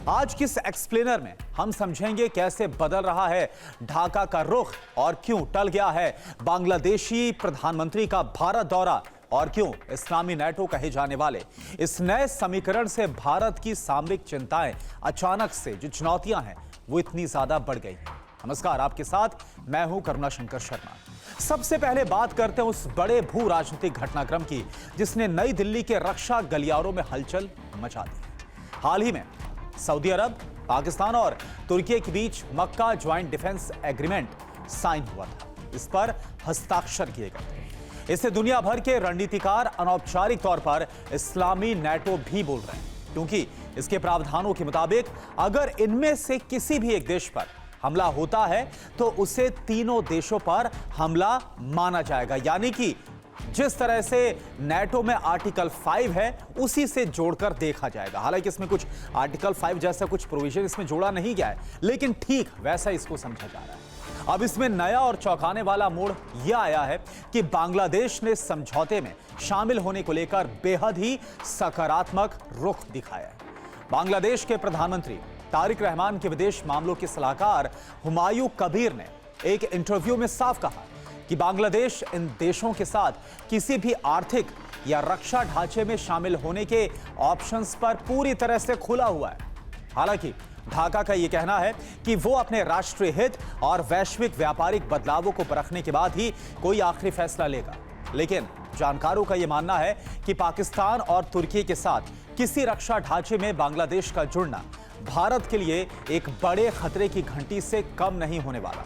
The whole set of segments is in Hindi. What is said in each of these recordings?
आज किस एक्सप्लेनर में हम समझेंगे कैसे बदल रहा है ढाका का रुख और क्यों टल गया है बांग्लादेशी प्रधानमंत्री का भारत दौरा और क्यों इस्लामी नेटो कहे जाने वाले इस नए समीकरण से भारत की सामरिक चिंताएं अचानक से जो चुनौतियां हैं वो इतनी ज्यादा बढ़ गई हैं। नमस्कार, आपके साथ मैं हूं करुणाशंकर शर्मा। सबसे पहले बात करते हैं उस बड़े भू राजनीतिक घटनाक्रम की जिसने नई दिल्ली के रक्षा गलियारों में हलचल मचा दी। हाल ही में सऊदी अरब, पाकिस्तान और तुर्की के बीच मक्का ज्वाइंट डिफेंस एग्रीमेंट साइन हुआ था। इस पर हस्ताक्षर किए गए थे। इससे दुनिया भर के रणनीतिकार अनौपचारिक तौर पर इस्लामी नेटो भी बोल रहे हैं, क्योंकि इसके प्रावधानों के मुताबिक अगर इनमें से किसी भी एक देश पर हमला होता है तो उसे तीनों देशों पर हमला माना जाएगा। यानी कि जिस तरह से नेटो में आर्टिकल 5 है उसी से जोड़कर देखा जाएगा। हालांकि इसमें कुछ आर्टिकल 5 जैसा कुछ प्रोविजन इसमें जोड़ा नहीं गया है, लेकिन ठीक वैसा इसको समझा जा रहा है। अब इसमें नया और चौंकाने वाला मोड़ यह आया है कि बांग्लादेश ने समझौते में शामिल होने को लेकर बेहद ही सकारात्मक रुख दिखाया है। बांग्लादेश के प्रधानमंत्री तारिक रहमान के विदेश मामलों के सलाहकार हुमायूं कबीर ने एक इंटरव्यू में साफ कहा कि बांग्लादेश इन देशों के साथ किसी भी आर्थिक या रक्षा ढांचे में शामिल होने के ऑप्शंस पर पूरी तरह से खुला हुआ है। हालांकि ढाका का यह कहना है कि वो अपने राष्ट्रीय हित और वैश्विक व्यापारिक बदलावों को परखने के बाद ही कोई आखिरी फैसला लेगा। लेकिन जानकारों का यह मानना है कि पाकिस्तान और तुर्की के साथ किसी रक्षा ढांचे में बांग्लादेश का जुड़ना भारत के लिए एक बड़े खतरे की घंटी से कम नहीं होने वाला।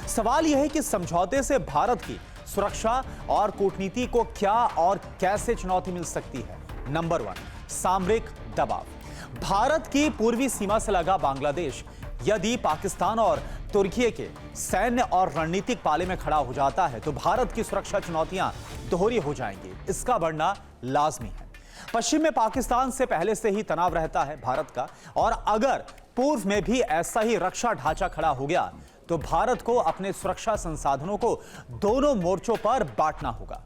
सवाल यह है कि समझौते से भारत की सुरक्षा और कूटनीति को क्या और कैसे चुनौती मिल सकती है। नंबर 1, सामरिक दबाव। भारत की पूर्वी सीमा से लगा बांग्लादेश यदि पाकिस्तान और तुर्की के सैन्य और रणनीतिक पाले में खड़ा हो जाता है तो भारत की सुरक्षा चुनौतियां दोहरी हो जाएंगी। इसका बढ़ना लाजमी है। पश्चिम में पाकिस्तान से पहले से ही तनाव रहता है भारत का, और अगर पूर्व में भी ऐसा ही रक्षा ढांचा खड़ा हो गया तो भारत को अपने सुरक्षा संसाधनों को दोनों मोर्चों पर बांटना होगा।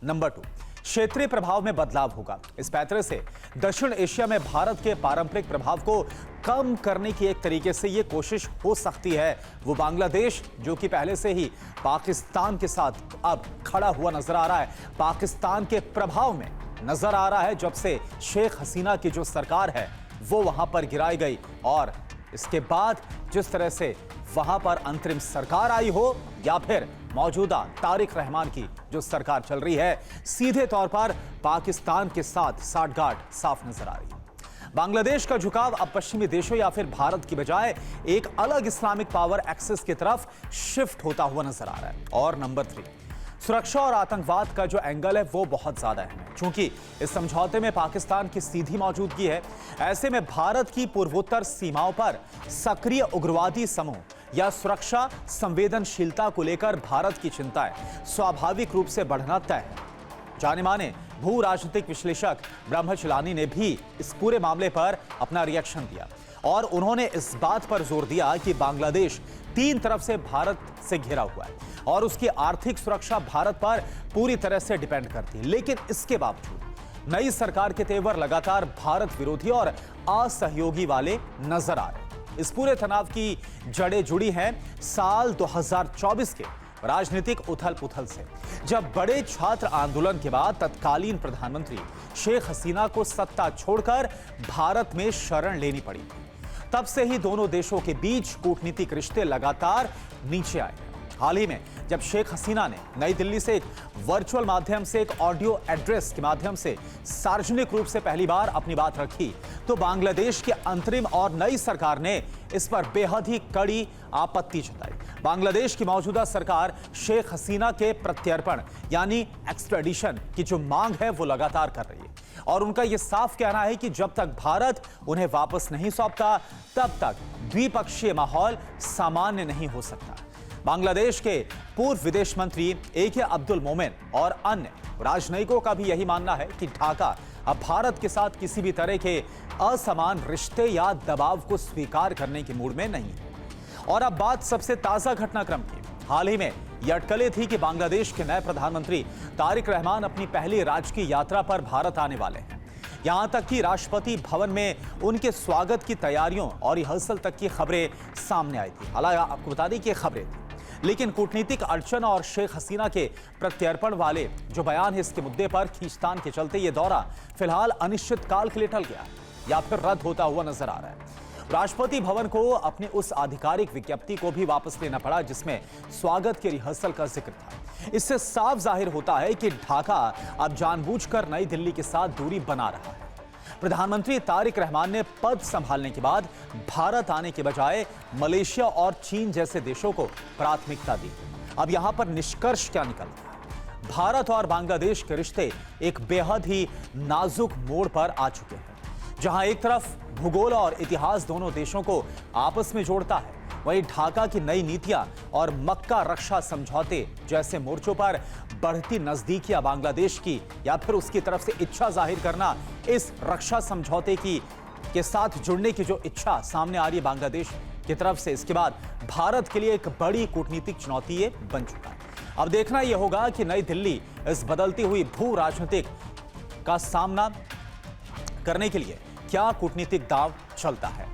नंबर 2, क्षेत्रीय प्रभाव में बदलाव होगा। इस पैतरे से दक्षिण एशिया में भारत के पारंपरिक प्रभाव को कम करने की एक तरीके से यह कोशिश हो सकती है। वो बांग्लादेश जो कि पहले से ही पाकिस्तान के साथ अब खड़ा हुआ नजर आ रहा है, पाकिस्तान के प्रभाव में नजर आ रहा है जब से शेख हसीना की जो सरकार है वो वहां पर गिराई गई, और इसके बाद जिस तरह से वहां पर अंतरिम सरकार आई हो या फिर मौजूदा तारिक रहमान की जो सरकार चल रही है, सीधे तौर पर पाकिस्तान के साथ साठगांठ साफ नजर आ रही है। बांग्लादेश का झुकाव अब पश्चिमी देशों या फिर भारत की बजाय एक अलग इस्लामिक पावर एक्सेस की तरफ शिफ्ट होता हुआ नजर आ रहा है। और नंबर 3, सुरक्षा और आतंकवाद का जो एंगल है वो बहुत ज्यादा है। चूंकि इस समझौते में पाकिस्तान की सीधी मौजूदगी है, ऐसे में भारत की पूर्वोत्तर सीमाओं पर सक्रिय उग्रवादी समूह या सुरक्षा संवेदनशीलता को लेकर भारत की चिंताएं स्वाभाविक रूप से बढ़ना तय है। जाने माने भू राजनीतिक विश्लेषक ब्रह्मचलानी ने भी इस पूरे मामले पर अपना रिएक्शन दिया, और उन्होंने इस बात पर जोर दिया कि बांग्लादेश 3 तरफ से भारत से घिरा हुआ है और उसकी आर्थिक सुरक्षा भारत पर पूरी तरह से डिपेंड करती है। लेकिन इसके बावजूद नई सरकार के तेवर लगातार भारत विरोधी और असहयोगी वाले नजर आ रहे हैं। इस पूरे तनाव की जड़ें जुड़ी हैं साल 2024 के राजनीतिक उथल पुथल से, जब बड़े छात्र आंदोलन के बाद तत्कालीन प्रधानमंत्री शेख हसीना को सत्ता छोड़कर भारत में शरण लेनी पड़ी। तब से ही दोनों देशों के बीच कूटनीतिक रिश्ते लगातार नीचे आए। हाल ही में जब शेख हसीना ने नई दिल्ली से एक वर्चुअल माध्यम से एक ऑडियो एड्रेस के माध्यम से सार्वजनिक रूप से पहली बार अपनी बात रखी तो बांग्लादेश की अंतरिम और नई सरकार ने इस पर बेहद ही कड़ी आपत्ति जताई। बांग्लादेश की मौजूदा सरकार शेख हसीना के प्रत्यर्पण यानी एक्सट्रेडिशन की जो मांग है वो लगातार कर रही है, और उनका यह साफ कहना है कि जब तक भारत उन्हें वापस नहीं सौंपता तब तक द्विपक्षीय माहौल सामान्य नहीं हो सकता। बांग्लादेश के पूर्व विदेश मंत्री AK अब्दुल मोमेन और अन्य राजनयिकों का भी यही मानना है कि ढाका अब भारत के साथ किसी भी तरह के असमान रिश्ते या दबाव को स्वीकार करने के मूड में नहीं है। और अब बात सबसे ताजा घटनाक्रम की। हाल ही में यह अटकलें थी कि बांग्लादेश के नए प्रधानमंत्री तारिक रहमान अपनी पहली राजकीय यात्रा पर भारत आने वाले हैं। यहां तक कि राष्ट्रपति भवन में उनके स्वागत की तैयारियों और रिहर्सल तक की खबरें सामने आई थी। हालांकि आपको बता दें कि ये खबरें थी, लेकिन कूटनीतिक अड़चन और शेख हसीना के प्रत्यर्पण वाले जो बयान है इसके मुद्दे पर खींचतान के चलते ये दौरा फिलहाल अनिश्चितकाल के लिए टल गया या फिर रद्द होता हुआ नजर आ रहा है। राष्ट्रपति भवन को अपनी उस आधिकारिक विज्ञप्ति को भी वापस लेना पड़ा जिसमें स्वागत के रिहर्सल का जिक्र था। इससे साफ जाहिर होता है कि ढाका अब जानबूझकर नई दिल्ली के साथ दूरी बना रहा है। प्रधानमंत्री तारिक रहमान ने पद संभालने के बाद भारत आने के बजाय मलेशिया और चीन जैसे देशों को प्राथमिकता दी। अब यहां पर निष्कर्ष क्या निकलता है? भारत और बांग्लादेश के रिश्ते एक बेहद ही नाजुक मोड़ पर आ चुके हैं। जहां एक तरफ भूगोल और इतिहास दोनों देशों को आपस में जोड़ता है, वहीं ढाका की नई नीतियां और मक्का रक्षा समझौते जैसे मोर्चों पर बढ़ती नजदीकियां बांग्लादेश की या फिर उसकी तरफ से इच्छा जाहिर करना, इस रक्षा समझौते के साथ जुड़ने की जो इच्छा सामने आ रही है बांग्लादेश की तरफ से, इसके बाद भारत के लिए एक बड़ी कूटनीतिक चुनौती ये बन चुका है। अब देखना यह होगा कि नई दिल्ली इस बदलती हुई भू राजनीतिक का सामना करने के लिए क्या कूटनीतिक दांव चलता है।